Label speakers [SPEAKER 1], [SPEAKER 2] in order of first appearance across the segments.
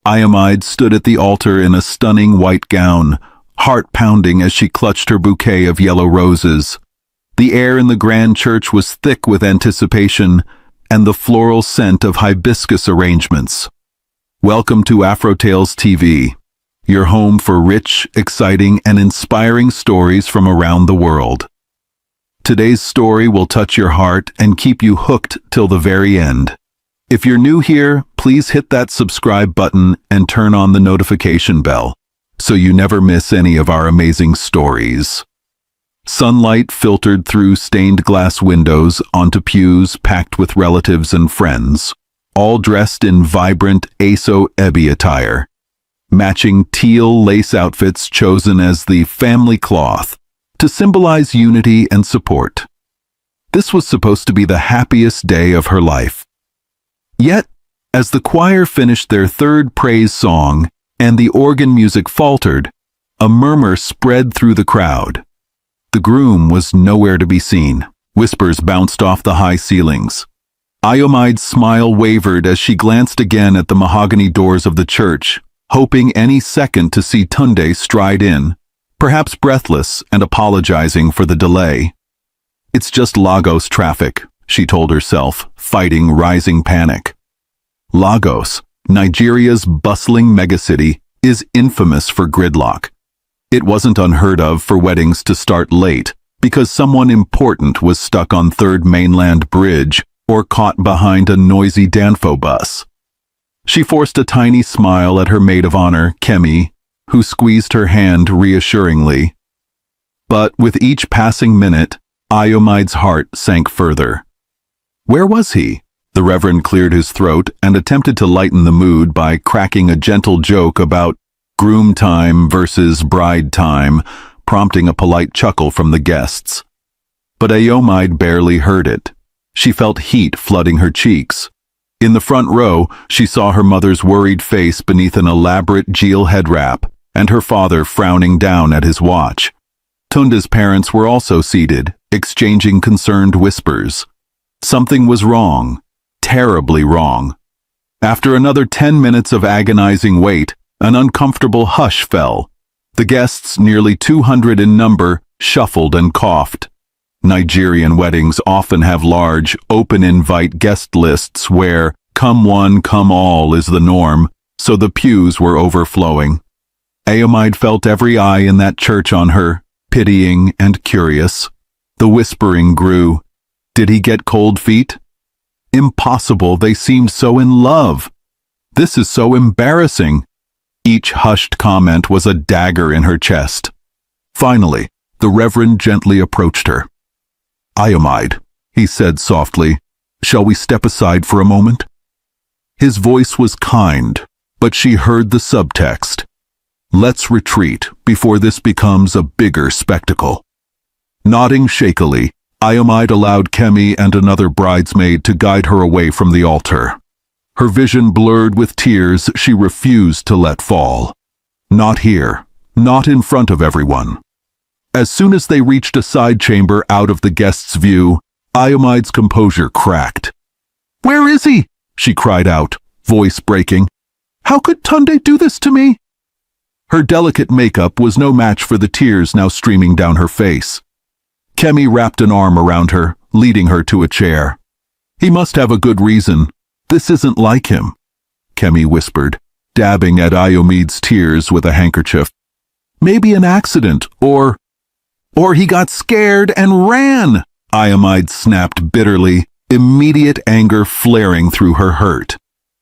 [SPEAKER 1] Iamide stood at the altar in a stunning white gown, heart pounding as she clutched her bouquet of yellow roses. The air in the grand church was thick with anticipation and the floral scent of hibiscus arrangements. Welcome to Afrotales TV, your home for rich, exciting, and inspiring stories from around the world. Today's story will touch your heart and keep you hooked till the very end. If you're new here, please hit that subscribe button and turn on the notification bell so you never miss any of our amazing stories. Sunlight filtered through stained glass windows onto pews packed with relatives and friends, all dressed in vibrant Aso-Ebi attire, matching teal lace outfits chosen as the family cloth to symbolize unity and support. This was supposed to be the happiest day of her life. Yet, as the choir finished their third praise song and the organ music faltered, a murmur spread through the crowd. The groom was nowhere to be seen. Whispers bounced off the high ceilings. Iamide's smile wavered as she glanced again at the mahogany doors of the church, hoping any second to see Tunde stride in, perhaps breathless and apologizing for the delay. "It's just Lagos traffic," she told herself, fighting rising panic. Lagos, Nigeria's bustling megacity, is infamous for gridlock. It wasn't unheard of for weddings to start late because someone important was stuck on Third Mainland Bridge or caught behind a noisy Danfo bus. She forced a tiny smile at her maid of honor, Kemi, who squeezed her hand reassuringly. But with each passing minute, Iamide's heart sank further. Where was he? The Reverend cleared his throat and attempted to lighten the mood by cracking a gentle joke about groom time versus bride time, prompting a polite chuckle from the guests. But Iamide barely heard it. She felt heat flooding her cheeks. In the front row, she saw her mother's worried face beneath an elaborate Jeel head wrap, and her father frowning down at his watch. Tunde's parents were also seated, exchanging concerned whispers. Something was wrong. Terribly wrong. After another 10 minutes of agonizing wait, an uncomfortable hush fell. The guests, nearly 200 in number, shuffled and coughed. Nigerian weddings often have large, open-invite guest lists where come one, come all is the norm, so the pews were overflowing. Iamide felt every eye in that church on her, pitying and curious. The whispering grew. Did he get cold feet? Impossible, they seemed so in love. This is so embarrassing. Each hushed comment was a dagger in her chest. Finally, the Reverend gently approached her. "Iamide," he said softly, "shall we step aside for a moment?" His voice was kind, but she heard the subtext. Let's retreat before this becomes a bigger spectacle. Nodding shakily, Iamide allowed Kemi and another bridesmaid to guide her away from the altar. Her vision blurred with tears she refused to let fall. Not here, not in front of everyone. As soon as they reached a side chamber out of the guests' view, Iamide's composure cracked. "Where is he?" she cried out, voice breaking. "How could Tunde do this to me?" Her delicate makeup was no match for the tears now streaming down her face. Kemi wrapped an arm around her, leading her to a chair. "He must have a good reason. This isn't like him," Kemi whispered, dabbing at Iamide's tears with a handkerchief. "Maybe an accident, or he got scared and ran," Iamide snapped bitterly, immediate anger flaring through her hurt.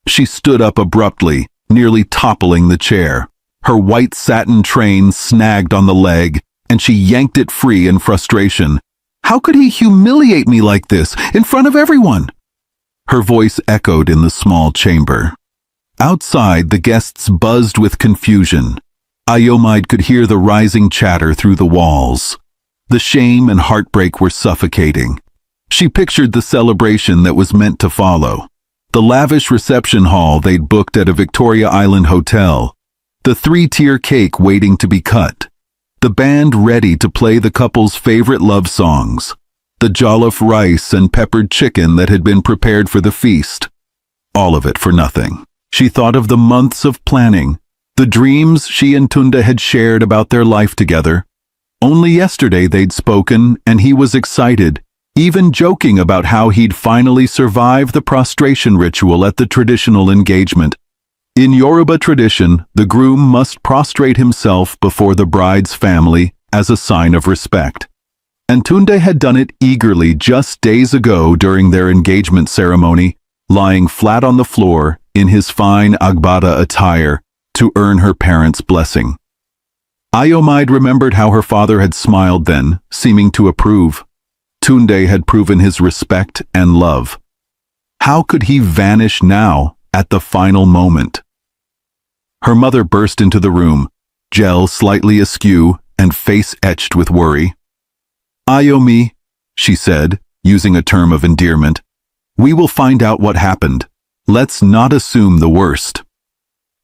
[SPEAKER 1] She stood up abruptly, nearly toppling the chair. Her white satin train snagged on the leg, and she yanked it free in frustration. "How could he humiliate me like this, in front of everyone?" Her voice echoed in the small chamber. Outside, the guests buzzed with confusion. Iamide could hear the rising chatter through the walls. The shame and heartbreak were suffocating. She pictured the celebration that was meant to follow. The lavish reception hall they'd booked at a Victoria Island hotel. The 3-tier cake waiting to be cut. The band ready to play the couple's favorite love songs. The jollof rice and peppered chicken that had been prepared for the feast. All of it for nothing. She thought of the months of planning, the dreams she and Tunde had shared about their life together. Only yesterday they'd spoken, and he was excited, even joking about how he'd finally survived the prostration ritual at the traditional engagement. In Yoruba tradition, the groom must prostrate himself before the bride's family as a sign of respect. And Tunde had done it eagerly just days ago during their engagement ceremony, lying flat on the floor in his fine Agbada attire to earn her parents' blessing. Ayomide remembered how her father had smiled then, seeming to approve. Tunde had proven his respect and love. How could he vanish now at the final moment? Her mother burst into the room, gel slightly askew and face etched with worry. "Ayomi," she said, using a term of endearment, "we will find out what happened. Let's not assume the worst."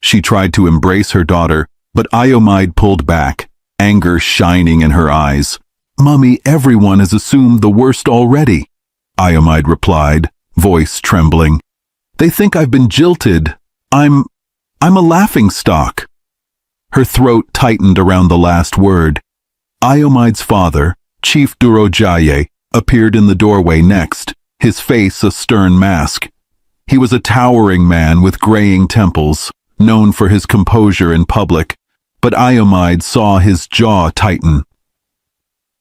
[SPEAKER 1] She tried to embrace her daughter, but Ayomide pulled back, anger shining in her eyes. "Mummy, everyone has assumed the worst already," Ayomide replied, voice trembling. "They think I've been jilted. I'm a laughingstock." Her throat tightened around the last word. Ayomide's father, Chief Durojaye, appeared in the doorway next, his face a stern mask. He was a towering man with graying temples, known for his composure in public, but Ayomide saw his jaw tighten.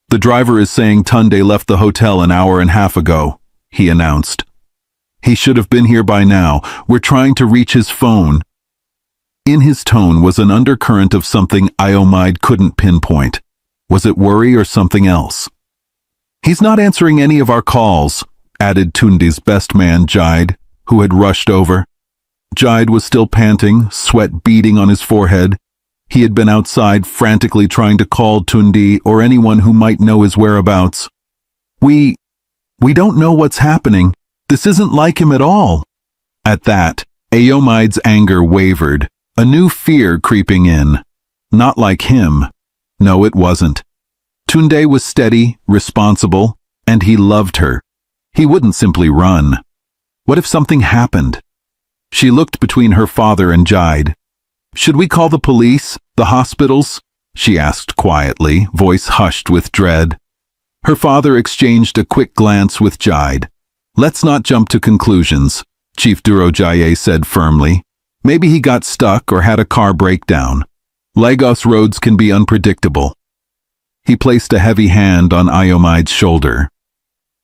[SPEAKER 1] "The driver is saying Tunde left the hotel an hour and a half ago," he announced. "He should have been here by now. We're trying to reach his phone." In his tone was an undercurrent of something Ayomide couldn't pinpoint. Was it worry or something else? "He's not answering any of our calls," added Tunde's best man, Jide, who had rushed over. Jide was still panting, sweat beading on his forehead. He had been outside frantically trying to call Tunde or anyone who might know his whereabouts. We don't know what's happening. This isn't like him at all." At that, Ayomide's anger wavered, a new fear creeping in. Not like him. No, it wasn't. Tunde was steady, responsible, and he loved her. He wouldn't simply run. What if something happened? She looked between her father and Jide. "Should we call the police, the hospitals?" she asked quietly, voice hushed with dread. Her father exchanged a quick glance with Jide. "Let's not jump to conclusions," Chief Durojaye said firmly. "Maybe he got stuck or had a car breakdown. Lagos roads can be unpredictable." He placed a heavy hand on Ayomide's shoulder.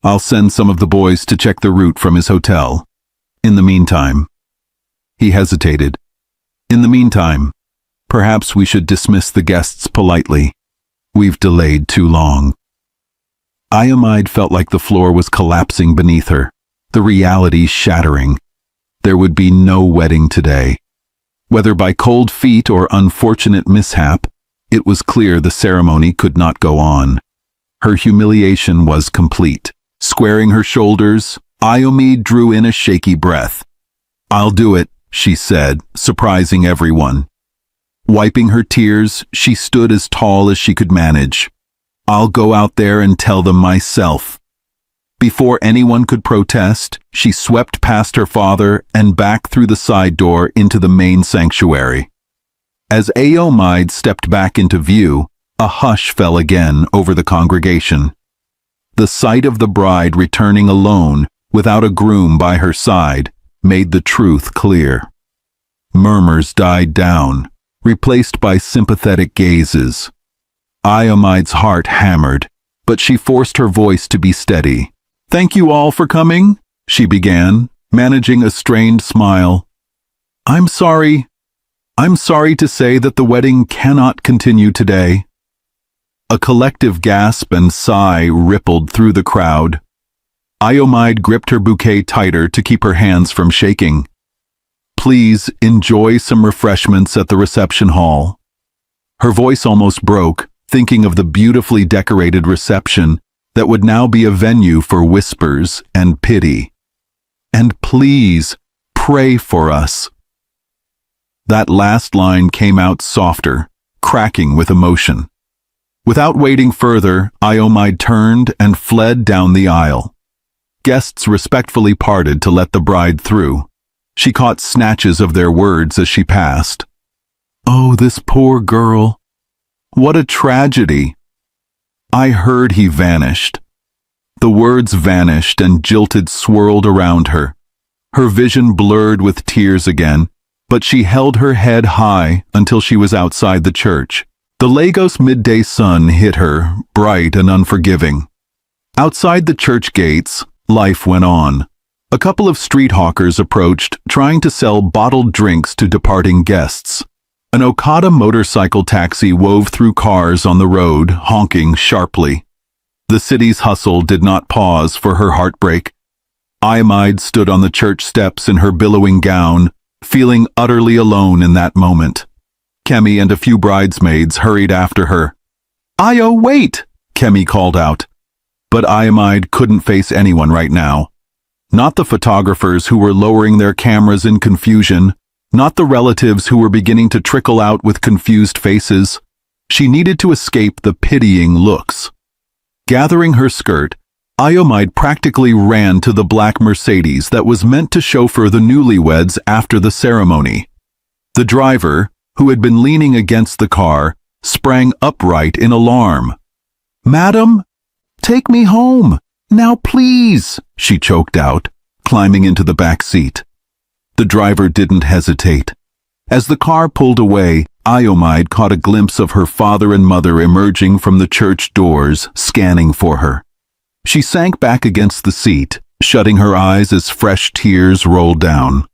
[SPEAKER 1] "I'll send some of the boys to check the route from his hotel. In the meantime..." He hesitated. "In the meantime, perhaps we should dismiss the guests politely. We've delayed too long." Ayomide felt like the floor was collapsing beneath her, the reality shattering. There would be no wedding today. Whether by cold feet or unfortunate mishap, it was clear the ceremony could not go on. Her humiliation was complete. Squaring her shoulders, Ayomide drew in a shaky breath. "I'll do it," she said, surprising everyone. Wiping her tears, she stood as tall as she could manage. "I'll go out there and tell them myself." Before anyone could protest, she swept past her father and back through the side door into the main sanctuary. As Ayomide stepped back into view, a hush fell again over the congregation. The sight of the bride returning alone, without a groom by her side, made the truth clear. Murmurs died down, replaced by sympathetic gazes. Ayomide's heart hammered, but she forced her voice to be steady. "Thank you all for coming," she began, managing a strained smile. I'm sorry to say that the wedding cannot continue today." A collective gasp and sigh rippled through the crowd. Ayomide gripped her bouquet tighter to keep her hands from shaking. "Please enjoy some refreshments at the reception hall." Her voice almost broke, thinking of the beautifully decorated reception that would now be a venue for whispers and pity. "And please, pray for us." That last line came out softer, cracking with emotion. Without waiting further, Ayomide turned and fled down the aisle. Guests respectfully parted to let the bride through. She caught snatches of their words as she passed. "Oh, this poor girl. What a tragedy." "I heard he vanished." The words vanished and Jilted swirled around her. Her vision blurred with tears again, but she held her head high until she was outside the church. The Lagos midday sun hit her, bright and unforgiving. Outside the church gates, life went on. A couple of street hawkers approached, trying to sell bottled drinks to departing guests. An Okada motorcycle taxi wove through cars on the road, honking sharply. The city's hustle did not pause for her heartbreak. Iamide stood on the church steps in her billowing gown, feeling utterly alone in that moment. Kemi and a few bridesmaids hurried after her. "Io, wait!" Kemi called out. But Iamide couldn't face anyone right now. Not the photographers who were lowering their cameras in confusion, not the relatives who were beginning to trickle out with confused faces. She needed to escape the pitying looks. Gathering her skirt, Iamide practically ran to the black Mercedes that was meant to chauffeur the newlyweds after the ceremony. The driver, who had been leaning against the car, sprang upright in alarm. "Madam, take me home, now please," she choked out, climbing into the back seat. The driver didn't hesitate. As the car pulled away, Iamide caught a glimpse of her father and mother emerging from the church doors, scanning for her. She sank back against the seat, shutting her eyes as fresh tears rolled down.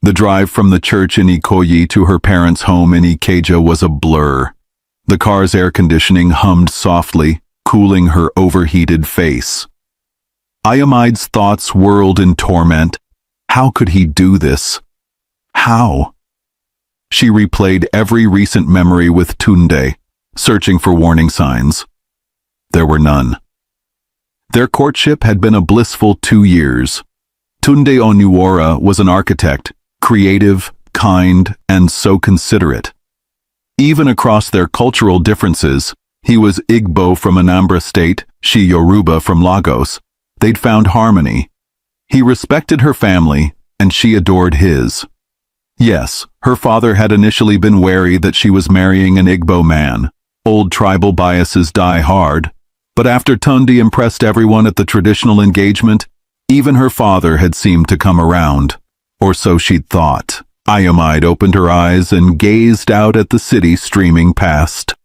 [SPEAKER 1] The drive from the church in Ikoyi to her parents' home in Ikeja was a blur. The car's air conditioning hummed softly, cooling her overheated face. Iamide's thoughts whirled in torment. How could he do this? How? She replayed every recent memory with Tunde, searching for warning signs. There were none. Their courtship had been a blissful 2 years. Tunde Onuora was an architect, creative, kind, and so considerate. Even across their cultural differences, he was Igbo from Anambra State, she Yoruba from Lagos, they'd found harmony. He respected her family, and she adored his. Yes, her father had initially been wary that she was marrying an Igbo man. Old tribal biases die hard. But after Tunde impressed everyone at the traditional engagement, even her father had seemed to come around. Or so she'd thought. Iamide opened her eyes and gazed out at the city streaming past.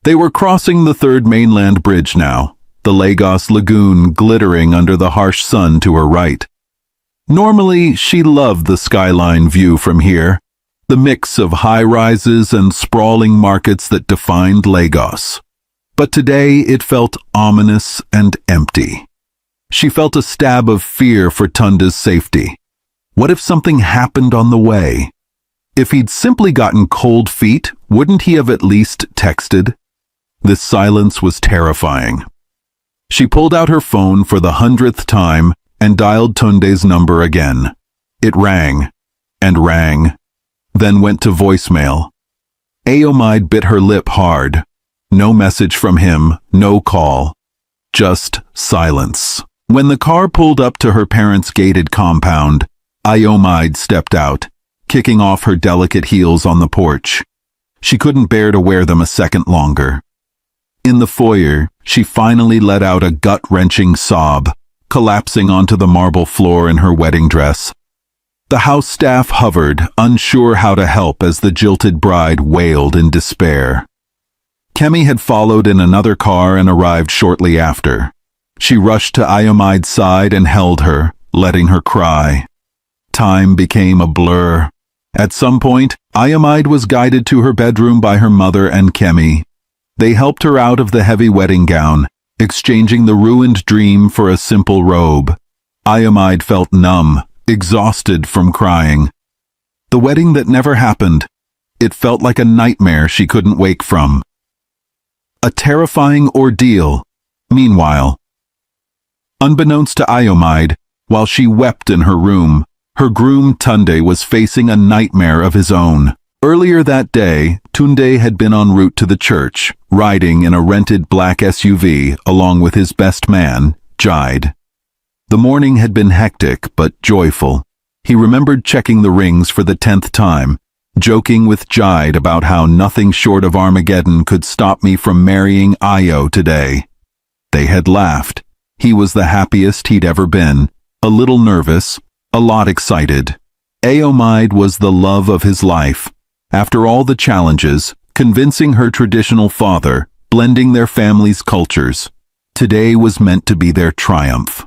[SPEAKER 1] They were crossing the third mainland bridge now, the Lagos Lagoon glittering under the harsh sun to her right. Normally, she loved the skyline view from here, the mix of high-rises and sprawling markets that defined Lagos. But today it felt ominous and empty. She felt a stab of fear for Tunde's safety. What if something happened on the way? If he'd simply gotten cold feet, wouldn't he have at least texted? This silence was terrifying. She pulled out her phone for the 100th time and dialed Tunde's number again. It rang, and rang, then went to voicemail. Iamide bit her lip hard. No message from him, no call. Just silence. When the car pulled up to her parents' gated compound, Iamide stepped out, kicking off her delicate heels on the porch. She couldn't bear to wear them a second longer. In the foyer, she finally let out a gut-wrenching sob, collapsing onto the marble floor in her wedding dress. The house staff hovered, unsure how to help as the jilted bride wailed in despair. Kemi had followed in another car and arrived shortly after. She rushed to Iamide's side and held her, letting her cry. Time became a blur. At some point, Iamide was guided to her bedroom by her mother and Kemi. They helped her out of the heavy wedding gown, exchanging the ruined dream for a simple robe. Iamide felt numb, exhausted from crying. The wedding that never happened. It felt like a nightmare she couldn't wake from. A terrifying ordeal. Meanwhile, unbeknownst to Iamide, while she wept in her room, her groom Tunde was facing a nightmare of his own. Earlier that day, Tunde had been en route to the church, riding in a rented black SUV along with his best man, Jide. The morning had been hectic but joyful. He remembered checking the rings for the 10th time, joking with Jide about how nothing short of Armageddon could stop me from marrying Io today. They had laughed. He was the happiest he'd ever been, a little nervous, a lot excited. Aomide was the love of his life. After all the challenges, convincing her traditional father, blending their family's cultures, today was meant to be their triumph.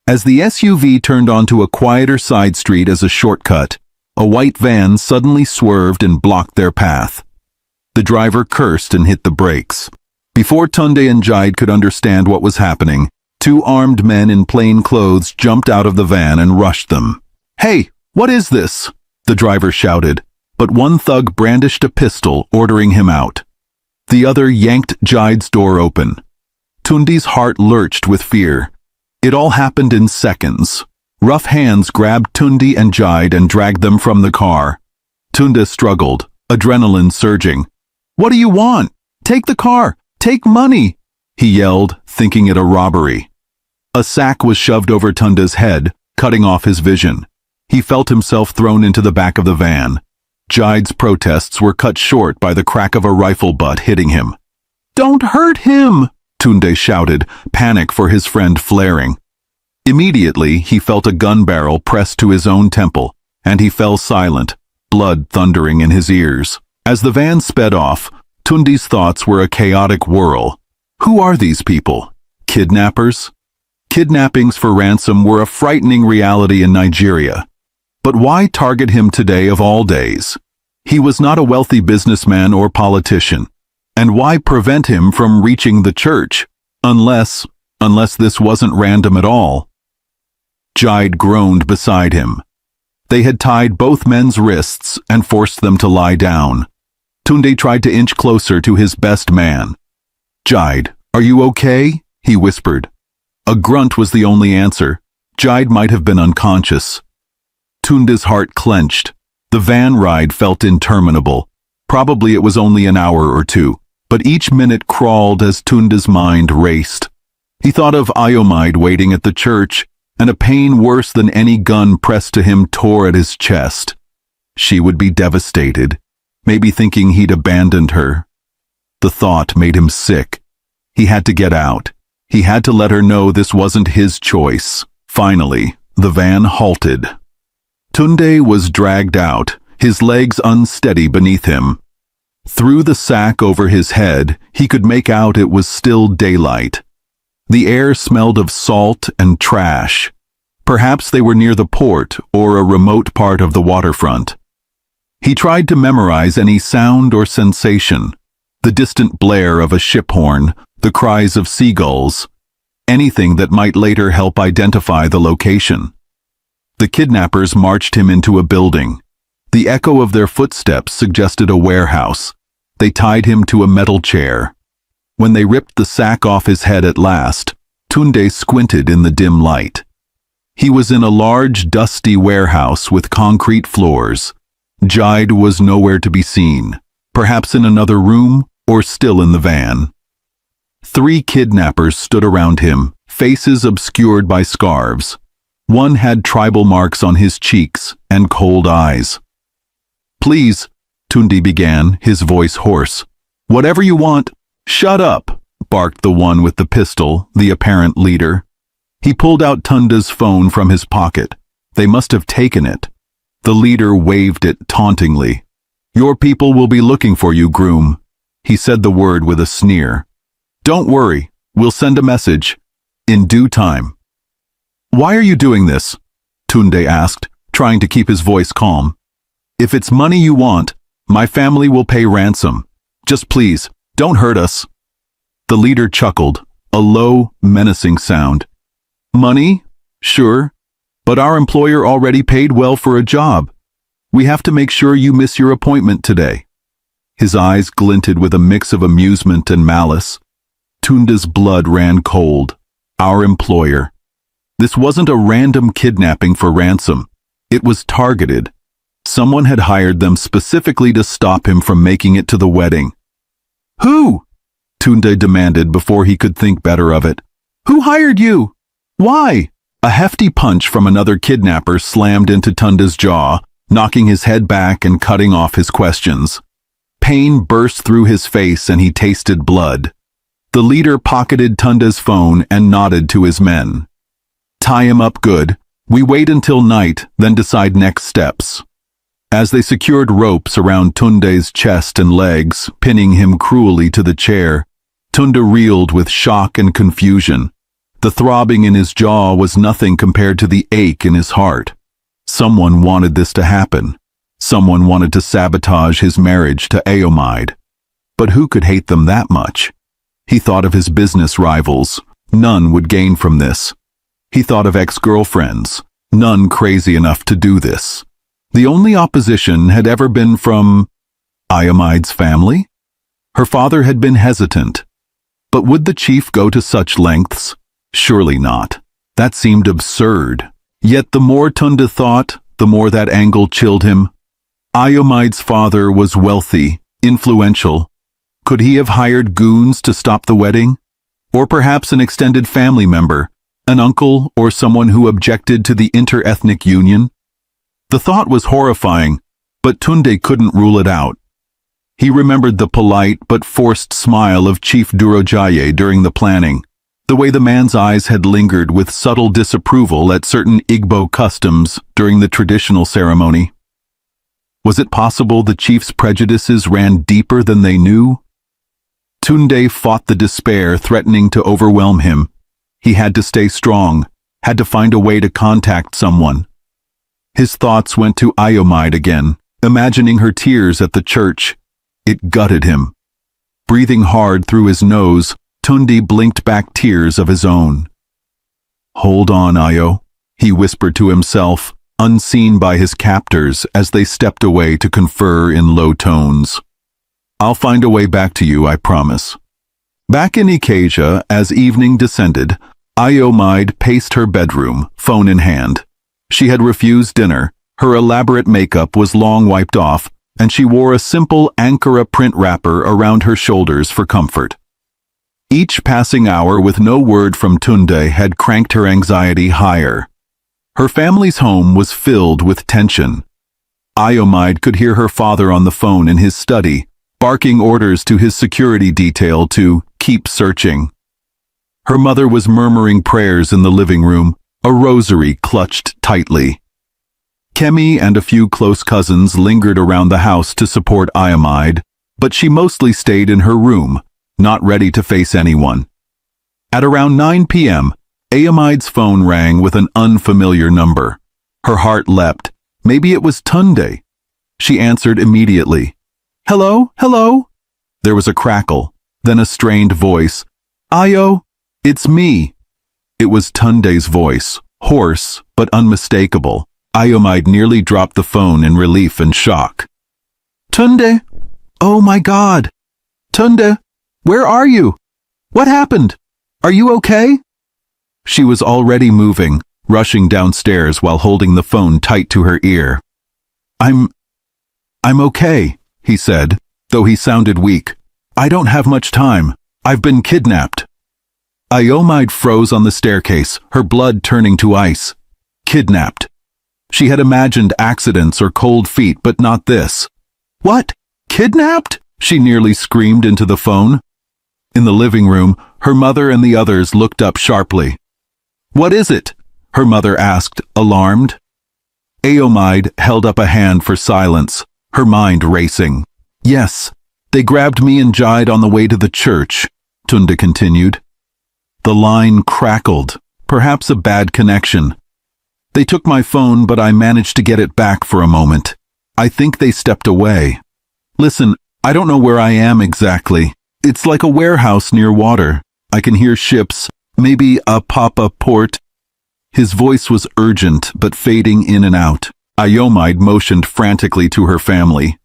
[SPEAKER 1] As the SUV turned onto a quieter side street as a shortcut, a white van suddenly swerved and blocked their path. The driver cursed and hit the brakes. Before Tunde and Jide could understand what was happening, two armed men in plain clothes jumped out of the van and rushed them. "Hey, what is this?" the driver shouted, but one thug brandished a pistol, ordering him out. The other yanked Jide's door open. Tunde's heart lurched with fear. It all happened in seconds. Rough hands grabbed Tunde and Jide and dragged them from the car. Tunde struggled, adrenaline surging. "What do you want? Take the car! Take money!" he yelled, thinking it a robbery. A sack was shoved over Tunde's head, cutting off his vision. He felt himself thrown into the back of the van. Jide's protests were cut short by the crack of a rifle butt hitting him. "Don't hurt him!" Tunde shouted, panic for his friend flaring. Immediately, he felt a gun barrel pressed to his own temple, and he fell silent, blood thundering in his ears. As the van sped off, Tunde's thoughts were a chaotic whirl. Who are these people? Kidnappers? Kidnappings for ransom were a frightening reality in Nigeria. But why target him today of all days? He was not a wealthy businessman or politician. And why prevent him from reaching the church? Unless this wasn't random at all. Jide groaned beside him. They had tied both men's wrists and forced them to lie down. Tunde tried to inch closer to his best man. "Jide, are you okay?" he whispered. A grunt was the only answer. Jide might have been unconscious. Tunde's heart clenched. The van ride felt interminable. Probably it was only an hour or two, but each minute crawled as Tunde's mind raced. He thought of Aomide waiting at the church, and a pain worse than any gun pressed to him tore at his chest. She would be devastated, maybe thinking he'd abandoned her. The thought made him sick. He had to get out. He had to let her know this wasn't his choice. Finally, the van halted. Tunde was dragged out, his legs unsteady beneath him. Through the sack over his head, he could make out it was still daylight. The air smelled of salt and trash. Perhaps they were near the port or a remote part of the waterfront. He tried to memorize any sound or sensation, the distant blare of a ship horn, the cries of seagulls, anything that might later help identify the location. The kidnappers marched him into a building. The echo of their footsteps suggested a warehouse. They tied him to a metal chair. When they ripped the sack off his head at last, Tunde squinted in the dim light. He was in a large, dusty warehouse with concrete floors. Jide was nowhere to be seen, perhaps in another room or still in the van. 3 kidnappers stood around him, faces obscured by scarves. One had tribal marks on his cheeks and cold eyes. "Please," Tunde began, his voice hoarse. "Whatever you want." "Shut up," barked the one with the pistol, the apparent leader. He pulled out Tunde's phone from his pocket. They must have taken it. The leader waved it tauntingly. "Your people will be looking for you, groom." He said the word with a sneer. "Don't worry, we'll send a message. In due time." "Why are you doing this?" Tunde asked, trying to keep his voice calm. "If it's money you want, my family will pay ransom. Just please, don't hurt us." The leader chuckled, a low, menacing sound. "Money? Sure. But our employer already paid well for a job. We have to make sure you miss your appointment today." His eyes glinted with a mix of amusement and malice. Tunde's blood ran cold. Our employer. This wasn't a random kidnapping for ransom. It was targeted. Someone had hired them specifically to stop him from making it to the wedding. "Who?" Tunde demanded before he could think better of it. "Who hired you? Why?" A hefty punch from another kidnapper slammed into Tunda's jaw, knocking his head back and cutting off his questions. Pain burst through his face and he tasted blood. The leader pocketed Tunda's phone and nodded to his men. "Tie him up good. We wait until night, then decide next steps." As they secured ropes around Tunde's chest and legs, pinning him cruelly to the chair, Tunda reeled with shock and confusion. The throbbing in his jaw was nothing compared to the ache in his heart. Someone wanted this to happen. Someone wanted to sabotage his marriage to Aomide. But who could hate them that much? He thought of his business rivals. None would gain from this. He thought of ex-girlfriends. None crazy enough to do this. The only opposition had ever been from Iomide's family? Her father had been hesitant. But would the chief go to such lengths? Surely not. That seemed absurd. Yet the more Tunda thought, the more that angle chilled him. Iomide's father was wealthy, influential. Could he have hired goons to stop the wedding? Or perhaps an extended family member, an uncle or someone who objected to the inter-ethnic union? The thought was horrifying, but Tunde couldn't rule it out. He remembered the polite but forced smile of Chief Durojaye during the planning, the way the man's eyes had lingered with subtle disapproval at certain Igbo customs during the traditional ceremony. Was it possible the chief's prejudices ran deeper than they knew? Tunde fought the despair threatening to overwhelm him. He had to stay strong, had to find a way to contact someone. His thoughts went to Iomide again, imagining her tears at the church. It gutted him. Breathing hard through his nose, Tunde blinked back tears of his own. "Hold on, Ayo," he whispered to himself, unseen by his captors as they stepped away to confer in low tones. "I'll find a way back to you, I promise." Back in Ikeja, as evening descended, Iomide paced her bedroom, phone in hand. She had refused dinner, her elaborate makeup was long wiped off, and she wore a simple Ankara print wrapper around her shoulders for comfort. Each passing hour with no word from Tunde had cranked her anxiety higher. Her family's home was filled with tension. Iomide could hear her father on the phone in his study, barking orders to his security detail to keep searching. Her mother was murmuring prayers in the living room, a rosary clutched tightly. Kemi and a few close cousins lingered around the house to support Iomide, but she mostly stayed in her room, not ready to face anyone. At around 9 p.m., Aomide's phone rang with an unfamiliar number. Her heart leapt. Maybe it was Tunde. She answered immediately. "Hello? Hello?" There was a crackle, then a strained voice. "Ayo, it's me." It was Tunde's voice, hoarse but unmistakable. Iomide nearly dropped the phone in relief and shock. "Tunde? Oh my God! Tunde, where are you? What happened? Are you okay?" She was already moving, rushing downstairs while holding the phone tight to her ear. I'm okay," he said, though he sounded weak. "I don't have much time. I've been kidnapped." Iomide froze on the staircase, her blood turning to ice. Kidnapped. She had imagined accidents or cold feet, but not this. "What? Kidnapped?" she nearly screamed into the phone. In the living room, her mother and the others looked up sharply. "What is it?" her mother asked, alarmed. Aomide held up a hand for silence, her mind racing. "Yes, they grabbed me and Jide on the way to the church," Tunde continued. The line crackled, perhaps a bad connection. "They took my phone, but I managed to get it back for a moment. I think they stepped away. Listen, I don't know where I am exactly. It's like a warehouse near water. I can hear ships, maybe a Papa port." His voice was urgent, but fading in and out. Iomide motioned frantically to her family.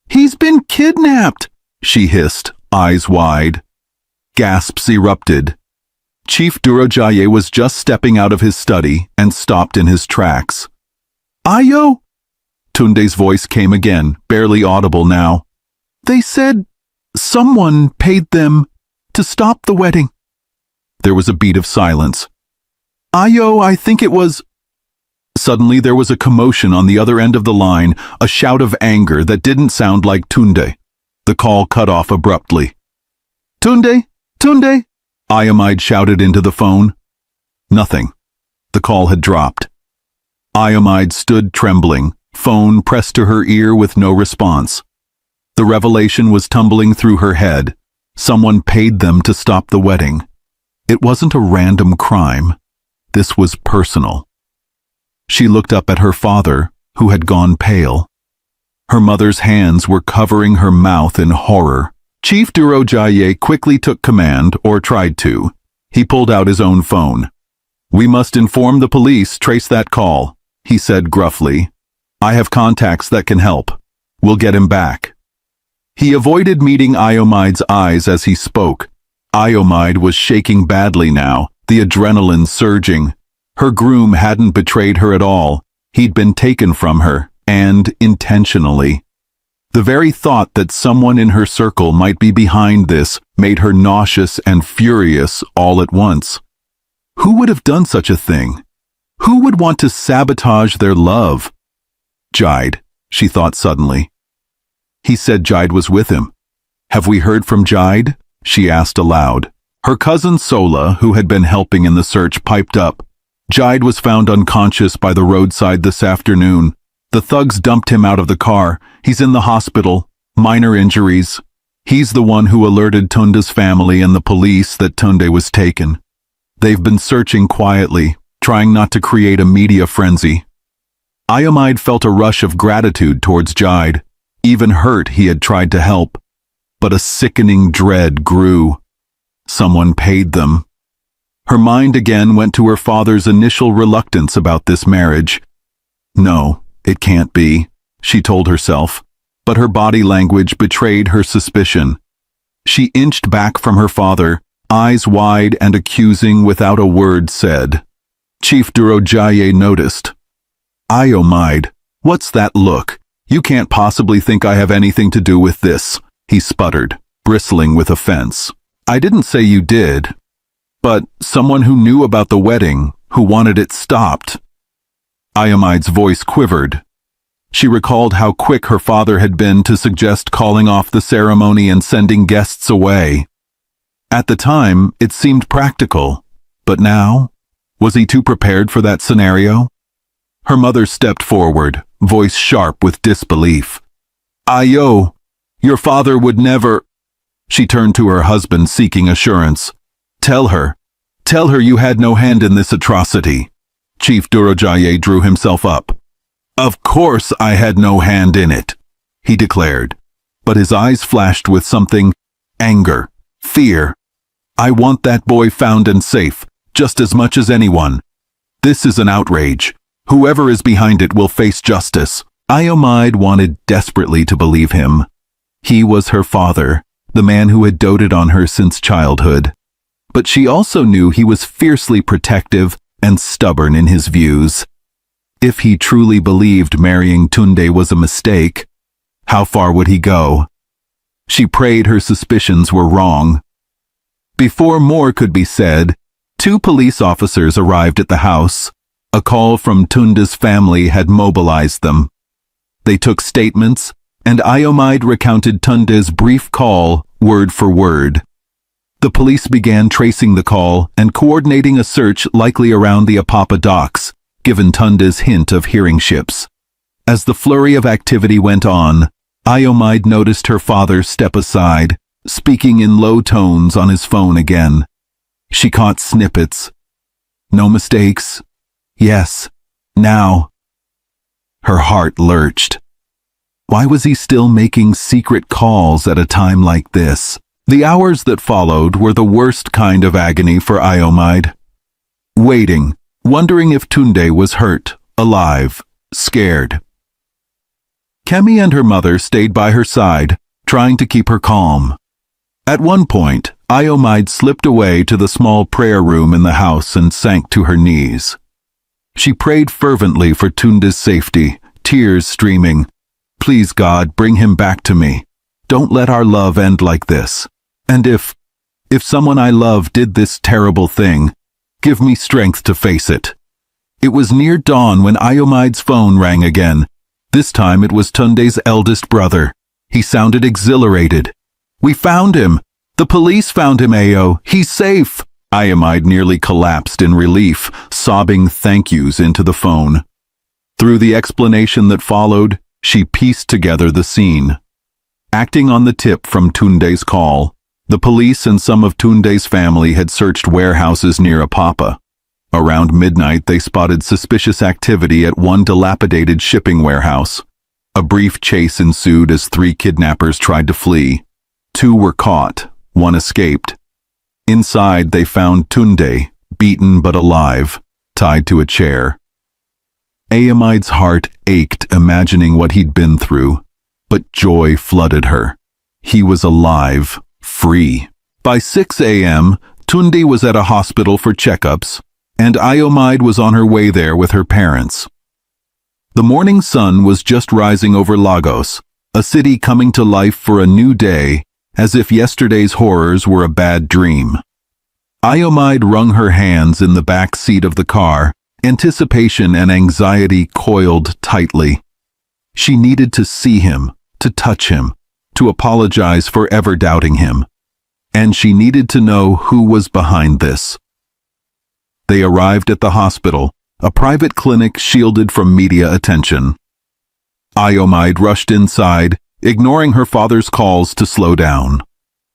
[SPEAKER 1] "He's been kidnapped!" she hissed, eyes wide. Gasps erupted. Chief Durojaye was just stepping out of his study and stopped in his tracks. "Ayo!" Tunde's voice came again, barely audible now. "They said someone paid them to stop the wedding." There was a beat of silence. Ayo, I think it was... Suddenly there was a commotion on the other end of the line, a shout of anger that didn't sound like Tunde. The call cut off abruptly. Tunde? Tunde? Iomide shouted into the phone. Nothing. The call had dropped. Iomide stood trembling, phone pressed to her ear with no response. The revelation was tumbling through her head. Someone paid them to stop the wedding. It wasn't a random crime. This was personal. She looked up at her father, who had gone pale. Her mother's hands were covering her mouth in horror. Chief Durojaye quickly took command, or tried to. He pulled out his own phone. "We must inform the police, trace that call," he said gruffly. "I have contacts that can help. We'll get him back." He avoided meeting Iomide's eyes as he spoke. Iomide was shaking badly now, the adrenaline surging. Her groom hadn't betrayed her at all. He'd been taken from her, and intentionally. The very thought that someone in her circle might be behind this made her nauseous and furious all at once. Who would have done such a thing? Who would want to sabotage their love? Jide, she thought suddenly. He said Jide was with him. Have we heard from Jide? She asked aloud. Her cousin Sola, who had been helping in the search, piped up. Jide was found unconscious by the roadside this afternoon. The thugs dumped him out of the car. He's in the hospital. Minor injuries. He's the one who alerted Tunde's family and the police that Tunde was taken. They've been searching quietly, trying not to create a media frenzy. Iomide felt a rush of gratitude towards Jide. Even hurt he had tried to help. But a sickening dread grew. Someone paid them. Her mind again went to her father's initial reluctance about this marriage. No, it can't be, she told herself, but her body language betrayed her suspicion. She inched back from her father, eyes wide and accusing without a word said. Chief Durojaye noticed. Iomide, what's that look? You can't possibly think I have anything to do with this, he sputtered, bristling with offense. I didn't say you did. But someone who knew about the wedding, who wanted it stopped. Iomide's voice quivered. She recalled how quick her father had been to suggest calling off the ceremony and sending guests away. At the time, it seemed practical. But now? Was he too prepared for that scenario? Her mother stepped forward, voice sharp with disbelief. Ayo, your father would never... She turned to her husband, seeking assurance. Tell her you had no hand in this atrocity. Chief Durojaye drew himself up. Of course I had no hand in it, he declared, but his eyes flashed with something, anger, fear. I want that boy found and safe, just as much as anyone. This is an outrage. Whoever is behind it will face justice. Iomide wanted desperately to believe him. He was her father, the man who had doted on her since childhood. But she also knew he was fiercely protective and stubborn in his views. If he truly believed marrying Tunde was a mistake, how far would he go? She prayed her suspicions were wrong. Before more could be said, 2 police officers arrived at the house. A call from Tunde's family had mobilized them. They took statements, and Iomide recounted Tunde's brief call word for word. The police began tracing the call and coordinating a search likely around the Apapa docks, given Tunde's hint of hearing ships. As the flurry of activity went on, Iomide noticed her father step aside, speaking in low tones on his phone again. She caught snippets. No mistakes. Yes. Now. Her heart lurched. Why was he still making secret calls at a time like this? The hours that followed were the worst kind of agony for Iomide. Waiting, wondering if Tunde was hurt, alive, scared. Kemi and her mother stayed by her side, trying to keep her calm. At one point, Iomide slipped away to the small prayer room in the house and sank to her knees. She prayed fervently for Tunde's safety, tears streaming. Please God, bring him back to me. Don't let our love end like this. And if someone I love did this terrible thing, Give me strength to face it. It was near dawn when Iomide's phone rang again. This time it was Tunde's eldest brother. He sounded exhilarated. We found him. The police found him, Ayo. He's safe. Iomide nearly collapsed in relief, sobbing thank yous into the phone. Through the explanation that followed, she pieced together the scene. Acting on the tip from Tunde's call, the police and some of Tunde's family had searched warehouses near Apapa. Around midnight, they spotted suspicious activity at one dilapidated shipping warehouse. A brief chase ensued as 3 kidnappers tried to flee. 2 were caught, 1 escaped. Inside, they found Tunde, beaten but alive, tied to a chair. Ayomide's heart ached imagining what he'd been through, but joy flooded her. He was alive, free. By 6 a.m., Tunde was at a hospital for checkups, and Iomide was on her way there with her parents. The morning sun was just rising over Lagos, a city coming to life for a new day, as if yesterday's horrors were a bad dream. Iomide wrung her hands in the back seat of the car, anticipation and anxiety coiled tightly. She needed to see him, to touch him, to apologize for ever doubting him. And she needed to know who was behind this. They arrived at the hospital, a private clinic shielded from media attention. Iomide rushed inside, ignoring her father's calls to slow down.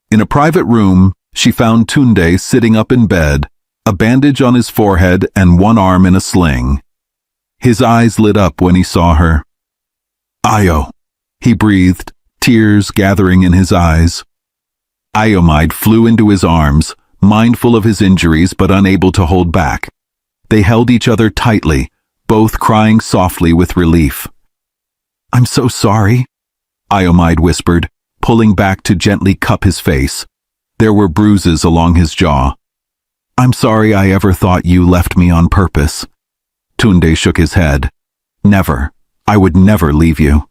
[SPEAKER 1] In a private room, she found Tunde sitting up in bed, a bandage on his forehead and one arm in a sling. His eyes lit up when he saw her. Ayo, he breathed, tears gathering in his eyes. Iomide flew into his arms, mindful of his injuries but unable to hold back. They held each other tightly, both crying softly with relief. I'm so sorry, Iomide whispered, pulling back to gently cup his face. There were bruises along his jaw. I'm sorry I ever thought you left me on purpose. Tunde shook his head. Never. I would never leave you.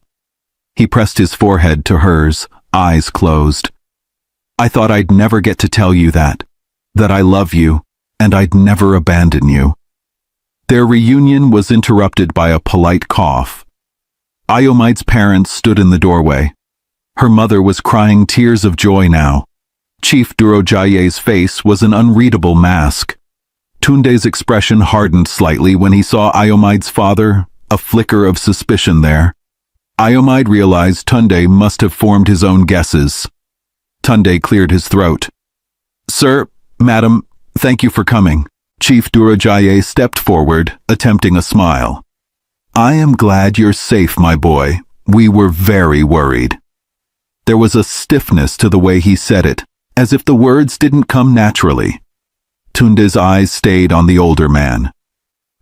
[SPEAKER 1] He pressed his forehead to hers, eyes closed. I thought I'd never get to tell you that I love you, and I'd never abandon you. Their reunion was interrupted by a polite cough. Iomide's parents stood in the doorway. Her mother was crying tears of joy now. Chief Durojaye's face was an unreadable mask. Tunde's expression hardened slightly when he saw Iomide's father, a flicker of suspicion there. Iomide realized Tunde must have formed his own guesses. Tunde cleared his throat. Sir, madam, thank you for coming. Chief Durojaye stepped forward, attempting a smile. I am glad you're safe, my boy. We were very worried. There was a stiffness to the way he said it, as if the words didn't come naturally. Tunde's eyes stayed on the older man.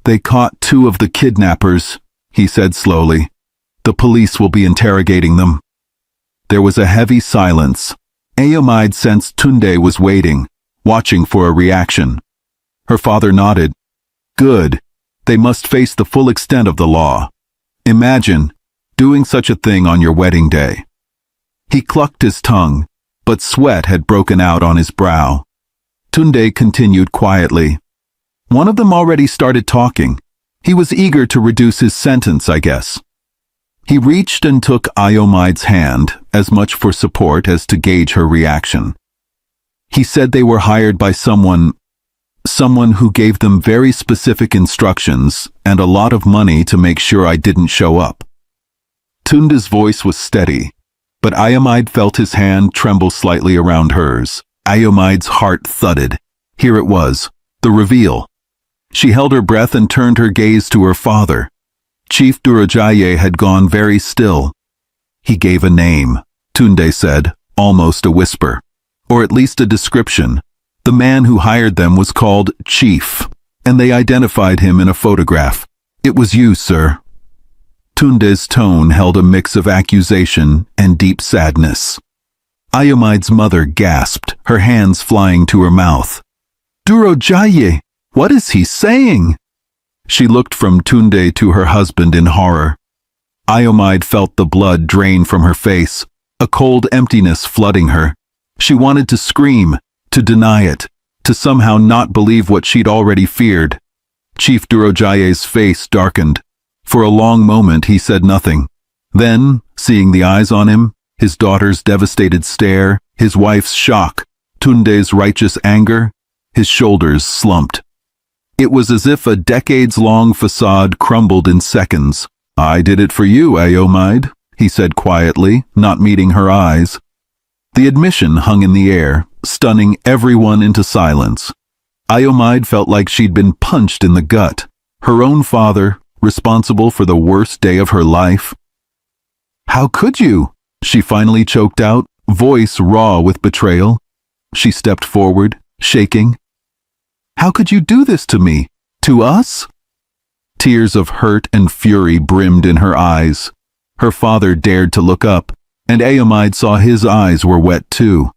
[SPEAKER 1] They caught 2 of the kidnappers, he said slowly. The police will be interrogating them. There was a heavy silence. Aomide sensed Tunde was waiting, watching for a reaction. Her father nodded. Good. They must face the full extent of the law. Imagine doing such a thing on your wedding day. He clucked his tongue, but sweat had broken out on his brow. Tunde continued quietly. One of them already started talking. He was eager to reduce his sentence, I guess. He reached and took Iomide's hand, as much for support as to gauge her reaction. He said they were hired by someone who gave them very specific instructions and a lot of money to make sure I didn't show up. Tunde's voice was steady, but Iomide felt his hand tremble slightly around hers. Iomide's heart thudded. Here it was, the reveal. She held her breath and turned her gaze to her father. Chief Durojaye had gone very still. He gave a name, Tunde said, almost a whisper, or at least a description. The man who hired them was called Chief, and they identified him in a photograph. It was you, sir. Tunde's tone held a mix of accusation and deep sadness. Iomide's mother gasped, her hands flying to her mouth. Durojaye, what is he saying? She looked from Tunde to her husband in horror. Iomide felt the blood drain from her face, a cold emptiness flooding her. She wanted to scream, to deny it, to somehow not believe what she'd already feared. Chief Durojaye's face darkened. For a long moment he said nothing. Then, seeing the eyes on him, his daughter's devastated stare, his wife's shock, Tunde's righteous anger, his shoulders slumped. It was as if a decades-long facade crumbled in seconds. "I did it for you, Ayomide," he said quietly, not meeting her eyes. The admission hung in the air, stunning everyone into silence. Ayomide felt like she'd been punched in the gut. Her own father, responsible for the worst day of her life. "How could you?" she finally choked out, voice raw with betrayal. She stepped forward, shaking. "How could you do this to me? To us?" Tears of hurt and fury brimmed in her eyes. Her father dared to look up, and Ayomide saw his eyes were wet too.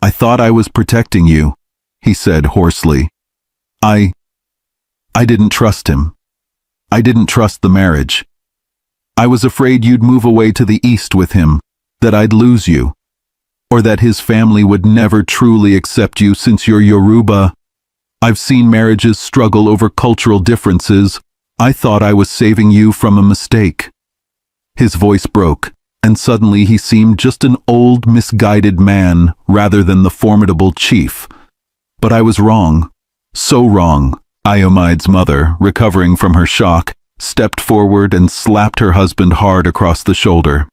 [SPEAKER 1] "I thought I was protecting you," he said hoarsely. I didn't trust him. I didn't trust the marriage. I was afraid you'd move away to the east with him, that I'd lose you, or that his family would never truly accept you since you're Yoruba. I've seen marriages struggle over cultural differences. I thought I was saving you from a mistake." His voice broke, and suddenly he seemed just an old, misguided man rather than the formidable chief. "But I was wrong. So wrong." Ayomide's mother, recovering from her shock, stepped forward and slapped her husband hard across the shoulder.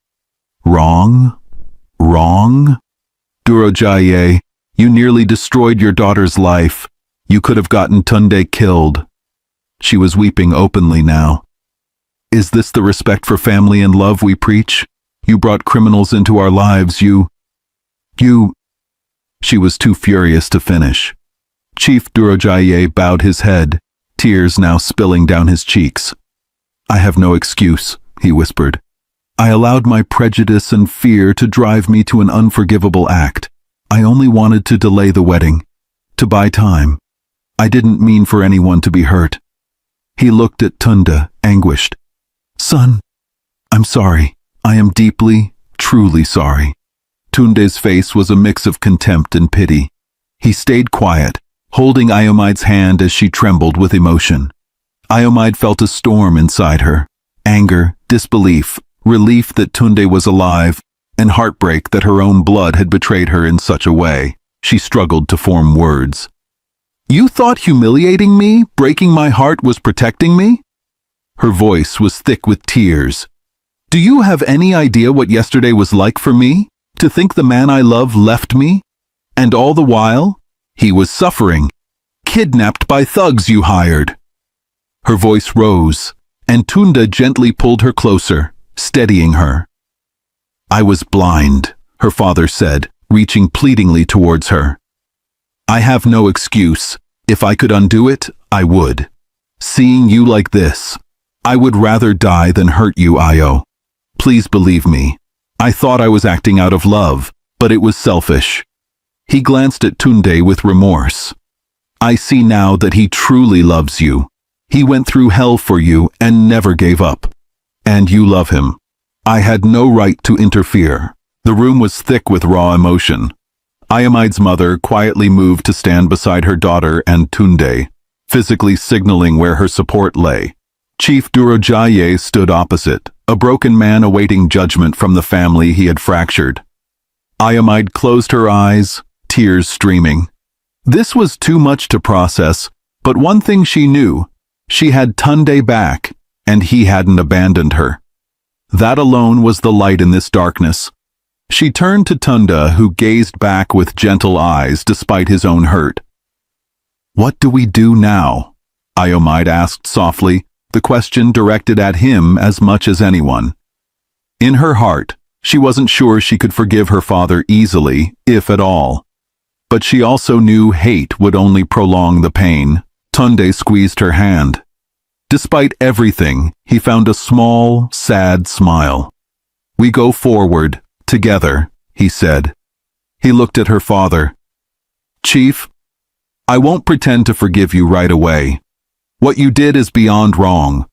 [SPEAKER 1] "Wrong? Wrong? Durojaye, you nearly destroyed your daughter's life. You could have gotten Tunde killed." She was weeping openly now. "Is this the respect for family and love we preach? You brought criminals into our lives, you... She was too furious to finish. Chief Durojaye bowed his head, tears now spilling down his cheeks. "I have no excuse," he whispered. "I allowed my prejudice and fear to drive me to an unforgivable act. I only wanted to delay the wedding, to buy time. I didn't mean for anyone to be hurt." He looked at Tunde, anguished. "Son, I'm sorry. I am deeply, truly sorry." Tunde's face was a mix of contempt and pity. He stayed quiet, holding Ayomide's hand as she trembled with emotion. Ayomide felt a storm inside her. Anger, disbelief, relief that Tunde was alive, and heartbreak that her own blood had betrayed her in such a way. She struggled to form words. "You thought humiliating me, breaking my heart was protecting me?" Her voice was thick with tears. "Do you have any idea what yesterday was like for me? To think the man I love left me? And all the while, he was suffering, kidnapped by thugs you hired." Her voice rose, and Tunde gently pulled her closer, steadying her. "I was blind," her father said, reaching pleadingly towards her. "I have no excuse. If I could undo it, I would. Seeing you like this, I would rather die than hurt you, Ayo. Please believe me. I thought I was acting out of love, but it was selfish." He glanced at Tunde with remorse. "I see now that he truly loves you. He went through hell for you and never gave up. And you love him. I had no right to interfere." The room was thick with raw emotion. Ayomide's mother quietly moved to stand beside her daughter and Tunde, physically signaling where her support lay. Chief Durojaye stood opposite, a broken man awaiting judgment from the family he had fractured. Ayomide closed her eyes, tears streaming. This was too much to process, but one thing she knew: she had Tunde back, and he hadn't abandoned her. That alone was the light in this darkness. She turned to Tunde, who gazed back with gentle eyes despite his own hurt. "What do we do now?" Ayomide asked softly, the question directed at him as much as anyone. In her heart, she wasn't sure she could forgive her father easily, if at all. But she also knew hate would only prolong the pain. Tunde squeezed her hand. Despite everything, he found a small, sad smile. "We go forward, together," he said. He looked at her father. "Chief, I won't pretend to forgive you right away. What you did is beyond wrong.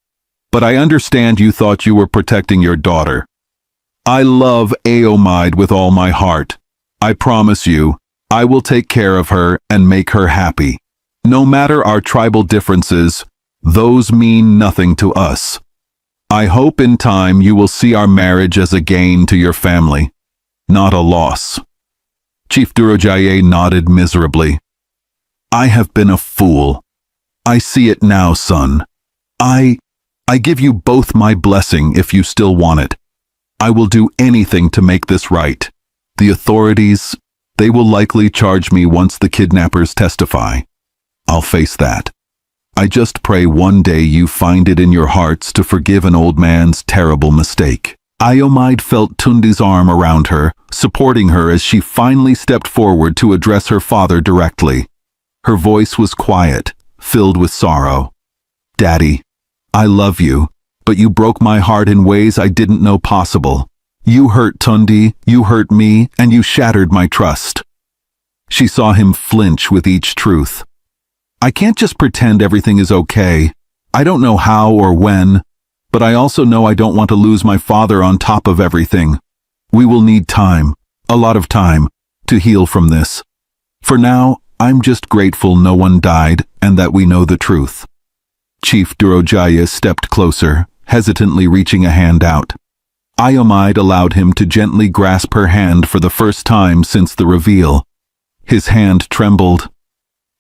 [SPEAKER 1] But I understand you thought you were protecting your daughter. I love Ayomide with all my heart. I promise you, I will take care of her and make her happy. No matter our tribal differences, those mean nothing to us. I hope in time you will see our marriage as a gain to your family, not a loss." Chief Durojaye nodded miserably. "I have been a fool. I see it now, son. I give you both my blessing if you still want it. I will do anything to make this right. The authorities, they will likely charge me once the kidnappers testify. I'll face that. I just pray one day you find it in your hearts to forgive an old man's terrible mistake." Iomide felt Tunde's arm around her, supporting her as she finally stepped forward to address her father directly. Her voice was quiet, filled with sorrow. "Daddy, I love you, but you broke my heart in ways I didn't know possible. You hurt Tunde, you hurt me, and you shattered my trust." She saw him flinch with each truth. "I can't just pretend everything is okay. I don't know how or when, but I also know I don't want to lose my father on top of everything. We will need time, a lot of time, to heal from this. For now, I'm just grateful no one died and that we know the truth." Chief Durojaye stepped closer, hesitantly reaching a hand out. Iomide allowed him to gently grasp her hand for the first time since the reveal. His hand trembled.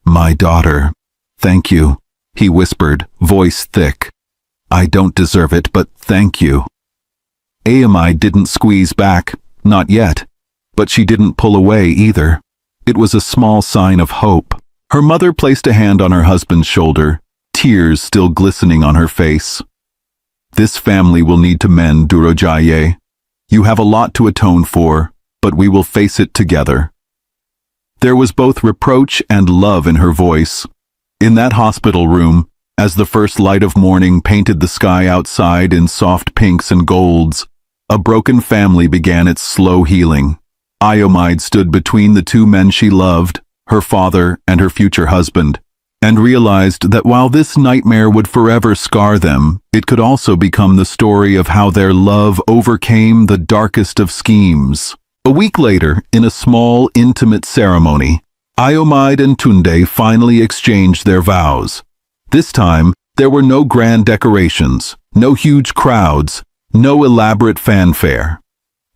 [SPEAKER 1] "My daughter, thank you," he whispered, voice thick. "I don't deserve it, but thank you." Iomide didn't squeeze back, not yet, but she didn't pull away either. It was a small sign of hope. Her mother placed a hand on her husband's shoulder, tears still glistening on her face. "This family will need to mend, Durojaye. You have a lot to atone for, but we will face it together." There was both reproach and love in her voice. In that hospital room, as the first light of morning painted the sky outside in soft pinks and golds, a broken family began its slow healing. Iomide stood between the two men she loved, her father and her future husband, and realized that while this nightmare would forever scar them, it could also become the story of how their love overcame the darkest of schemes. A week later, in a small, intimate ceremony, Iomide and Tunde finally exchanged their vows. This time, there were no grand decorations, no huge crowds, no elaborate fanfare.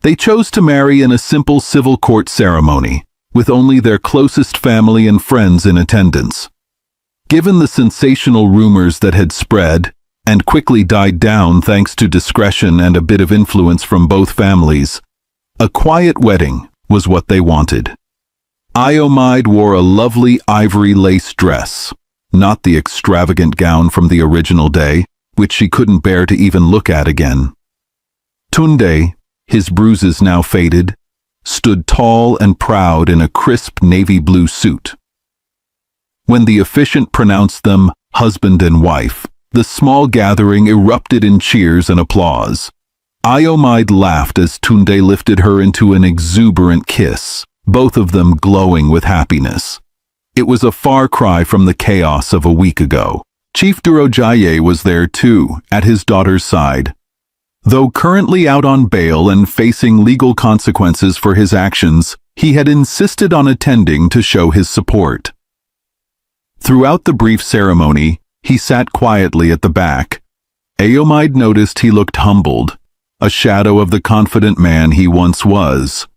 [SPEAKER 1] They chose to marry in a simple civil court ceremony, with only their closest family and friends in attendance. Given the sensational rumors that had spread, and quickly died down thanks to discretion and a bit of influence from both families, a quiet wedding was what they wanted. Iomide wore a lovely ivory lace dress, not the extravagant gown from the original day, which she couldn't bear to even look at again. Tunde, his bruises now faded, stood tall and proud in a crisp navy blue suit. When the officiant pronounced them husband and wife, the small gathering erupted in cheers and applause. Iomide laughed as Tunde lifted her into an exuberant kiss, both of them glowing with happiness. It was a far cry from the chaos of a week ago. Chief Durojaye was there too, at his daughter's side. Though currently out on bail and facing legal consequences for his actions, he had insisted on attending to show his support. Throughout the brief ceremony, he sat quietly at the back. Iomide noticed he looked humbled, a shadow of the confident man he once was.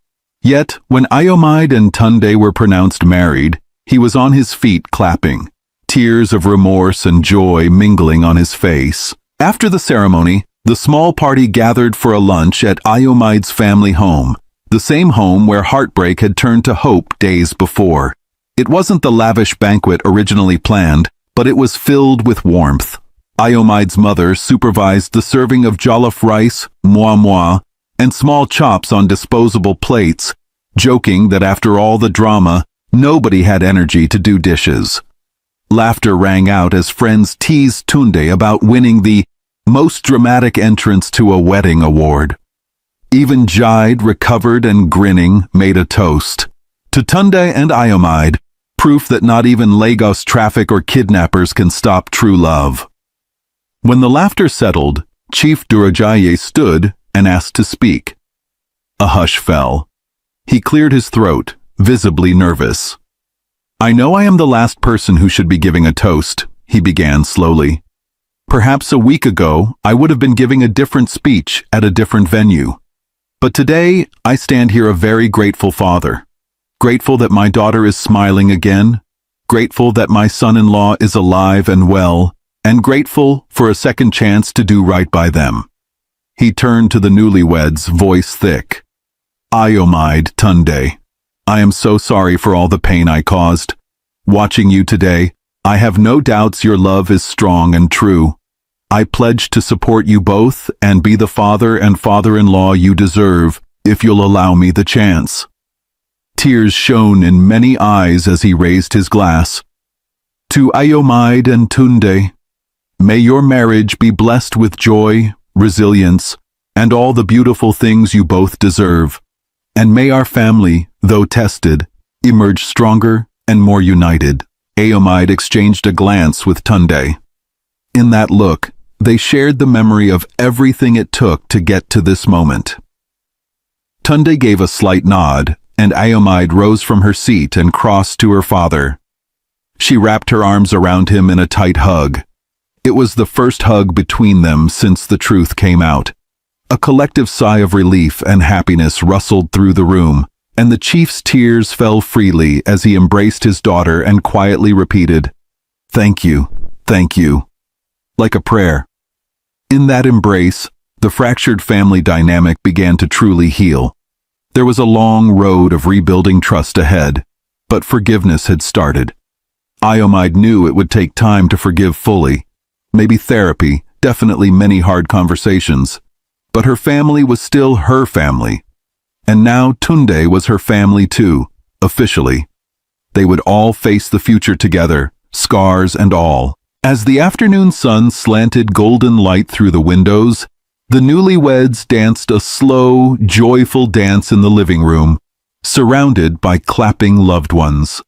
[SPEAKER 1] Yet, when Iomide and Tunde were pronounced married, he was on his feet clapping, tears of remorse and joy mingling on his face. After the ceremony, the small party gathered for a lunch at Iomide's family home, the same home where heartbreak had turned to hope days before. It wasn't the lavish banquet originally planned, but it was filled with warmth. Iomide's mother supervised the serving of jollof rice, moi, and small chops on disposable plates, joking that after all the drama, nobody had energy to do dishes. Laughter rang out as friends teased Tunde about winning the most dramatic entrance to a wedding award. Even Jide, recovered and grinning, made a toast. To Tunde and Iomide, proof that not even Lagos traffic or kidnappers can stop true love. When the laughter settled, Chief Durojaye stood and asked to speak. A hush fell. He cleared his throat, visibly nervous. "I know I am the last person who should be giving a toast," he began slowly. "Perhaps a week ago, I would have been giving a different speech at a different venue. But today, I stand here a very grateful father. Grateful that my daughter is smiling again, grateful that my son-in-law is alive and well, and grateful for a second chance to do right by them." He turned to the newlyweds, voice thick. "Iomide Tunde, I am so sorry for all the pain I caused. Watching you today, I have no doubts your love is strong and true. I pledge to support you both and be the father and father-in-law you deserve if you'll allow me the chance." Tears shone in many eyes as he raised his glass. "To Iomide and Tunde, may your marriage be blessed with joy, resilience, and all the beautiful things you both deserve. And may our family, though tested, emerge stronger and more united." Iomide exchanged a glance with Tunde. In that look, they shared the memory of everything it took to get to this moment. Tunde gave a slight nod, and Iomide rose from her seat and crossed to her father. She wrapped her arms around him in a tight hug. It was the first hug between them since the truth came out. A collective sigh of relief and happiness rustled through the room, and the chief's tears fell freely as he embraced his daughter and quietly repeated, thank you," like a prayer. In that embrace, the fractured family dynamic began to truly heal. There was a long road of rebuilding trust ahead, but forgiveness had started. Iomide knew it would take time to forgive fully. Maybe therapy, definitely many hard conversations. But her family was still her family. And now Tunde was her family too, officially. They would all face the future together, scars and all. As the afternoon sun slanted golden light through the windows, the newlyweds danced a slow, joyful dance in the living room, surrounded by clapping loved ones.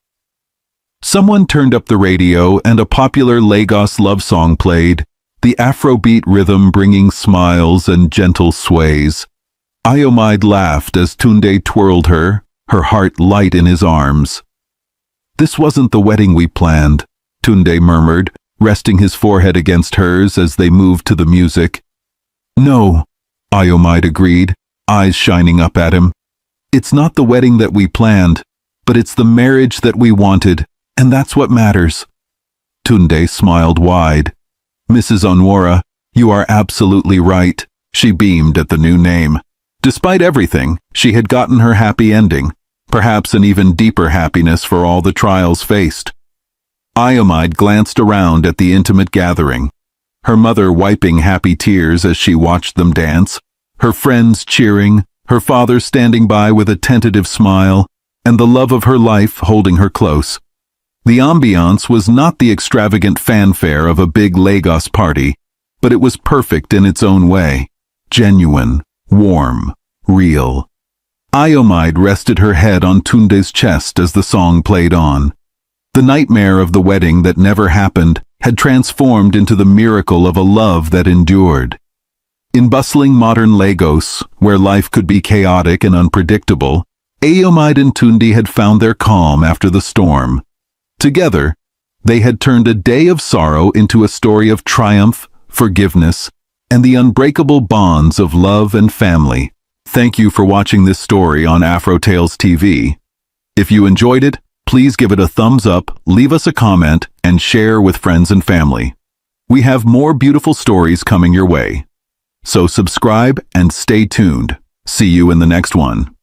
[SPEAKER 1] Someone turned up the radio and a popular Lagos love song played, the Afrobeat rhythm bringing smiles and gentle sways. Iomide laughed as Tunde twirled her, her heart light in his arms. "This wasn't the wedding we planned," Tunde murmured, resting his forehead against hers as they moved to the music. "No," Iomide agreed, eyes shining up at him. "It's not the wedding that we planned, but it's the marriage that we wanted, and that's what matters." Tunde smiled wide. "Mrs. Onwara, you are absolutely right," she beamed at the new name. Despite everything, she had gotten her happy ending, perhaps an even deeper happiness for all the trials faced. Iomide glanced around at the intimate gathering, her mother wiping happy tears as she watched them dance, her friends cheering, her father standing by with a tentative smile, and the love of her life holding her close. The ambiance was not the extravagant fanfare of a big Lagos party, but it was perfect in its own way, genuine, warm, real. Iomide rested her head on Tunde's chest as the song played on. The nightmare of the wedding that never happened had transformed into the miracle of a love that endured. In bustling modern Lagos, where life could be chaotic and unpredictable, Iomide and Tunde had found their calm after the storm. Together, they had turned a day of sorrow into a story of triumph, forgiveness, and the unbreakable bonds of love and family. Thank you for watching this story on Afro Tales TV. If you enjoyed it, please give it a thumbs up, leave us a comment, and share with friends and family. We have more beautiful stories coming your way. So subscribe and stay tuned. See you in the next one.